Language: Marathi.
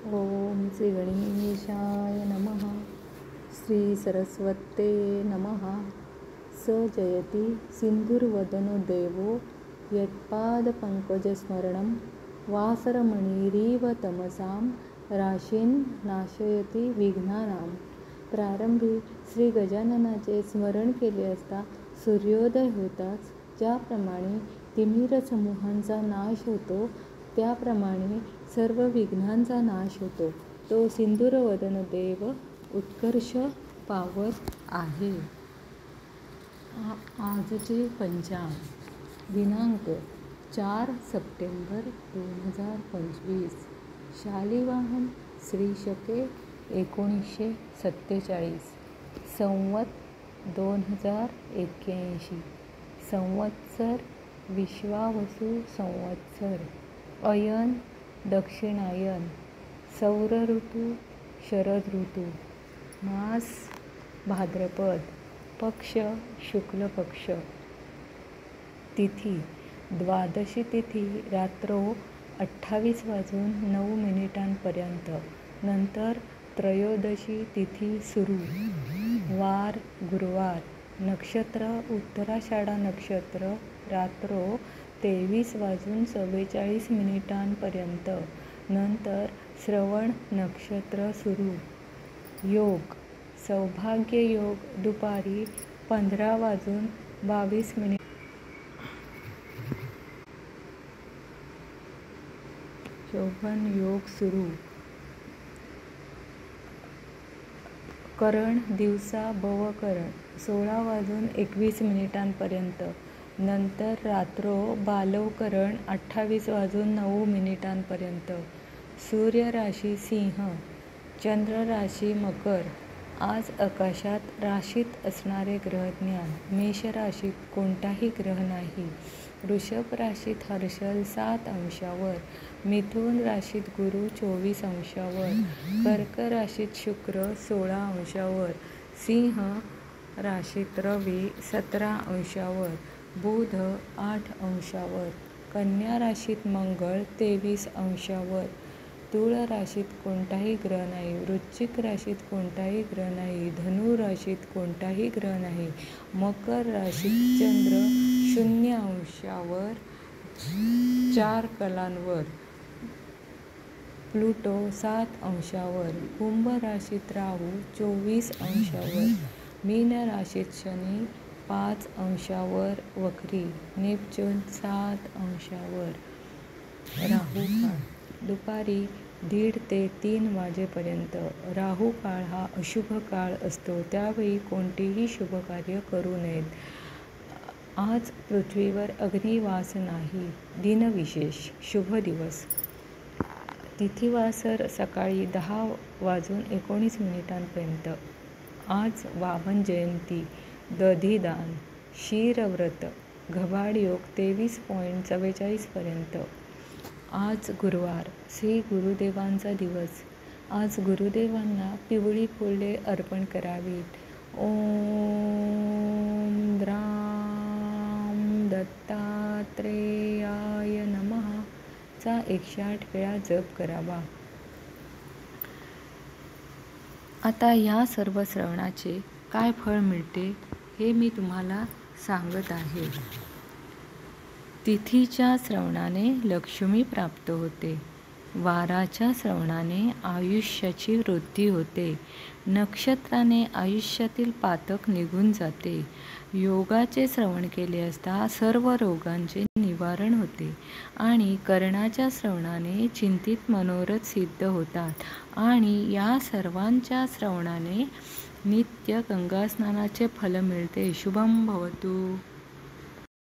ओम श्री गणेशाय नमः. श्री सरस्वते नमः. स जयति सिंधुर्वदनो देवो यत्पादपङ्कजस्मरणं वासरमणिरिव तमसां राशीन् नाशयति विघ्नानां. प्रारंभी श्री गजाननाचे स्मरण केले असता सूर्योदय होताच ज्याप्रमाणे तिमिर समूहांचा नाश होतो त्याप्रमाणे सर्व विघ्नांचा नाश होतो. तो सिंधुरवदन देव उत्कर्ष पावत आहे. आजचे पंचांग दिनांक 4 सप्टेंबर 2025. शालिवाहन श्री शके 1947. संवत 2081. संवत्सर विश्वावसु संवत्सर. अयन दक्षिणायन. सौर ऋतू शरद ऋतू. मास भाद्रपद. पक्ष शुक्ल पक्ष. तिथी द्वादशी तिथी रात्रो 28:09 नंतर त्रयोदशी तिथी सुरू. वार गुरुवार. नक्षत्र उत्तराषाढा नक्षत्र रात्रो 23:44 नंतर श्रवण नक्षत्र सुरू. योग सौभाग्य योग दुपारी 15:22 शोभन योग सुरू. करण दिवसा भवकरण 16:21 नंतर रात्रो बालवकरण 28:09 सूर्य राशी सिंह. चंद्र राशी मकर. आज आकाशात राशीत असणारे ग्रहज्ञान. मेष राशीत कोणताही ग्रह नाही. वृषभ राशीत हर्षल 7 अंशावर. मिथुन राशीत गुरु 24 अंशावर. कर्क राशीत शुक्र 16 अंशावर. सिंह राशीत रवी 17 अंशावर. बुध 8 अंशावर. कन्या राशीत मंगळ 23 अंशावर. तुळ राशीत कोणताही ग्रह नाही. वृश्चिक राशीत कोणताही ग्रह नाही. धनु राशीत कोणताही ग्रह नाही. मकर राशीत चंद्र 0 अंशावर 4 कलांवर. प्लुटो 7 अंशावर. कुंभ राशीत राहू 24 अंशावर. मीन राशीत शनी 5 अंशावर वक्री. नेपच्यून 7 अंशावर. राहू काळ दुपारी 1:30 ते 3 वाजेपर्यंत. राहू काळ हा अशुभ काळ असतो. त्यावेळी कोणतेही शुभ कार्य करू नयेत. आज पृथ्वीवर अग्निवास नाही. दिनविशेष शुभ दिवस तिथीवासर सकाळी 10:19 आज वामन जयंती. दधिदान. क्षीरव्रत. घबाड योग 23:44 आज गुरुवार. श्री गुरुदेवांचा दिवस. आज गुरुदेवांना पिवळी फुले अर्पण करावीत. ओम द्राम दत्तात्रेयाय नमः चा 108 वेळा जप करावा. आता या सर्व श्रवणाचे काय फळ मिळते हे मी तुम्हाला सांगत आहे. तिथीच्या श्रवणाने लक्ष्मी प्राप्त होते. वाराच्या श्रवणाने आयुष्याची वृद्धी होते. नक्षत्राने आयुष्यातील पातक निघून जाते. योगाचे श्रवण केले असता सर्व रोगांचे निवारण होते. आणि कर्णाच्या श्रवणाने चिंतित मनोरथ सिद्ध होतात. आणि या सर्वांच्या श्रवणाने नित्य गंगास्नानाचे फल मिळते. शुभम भवतु.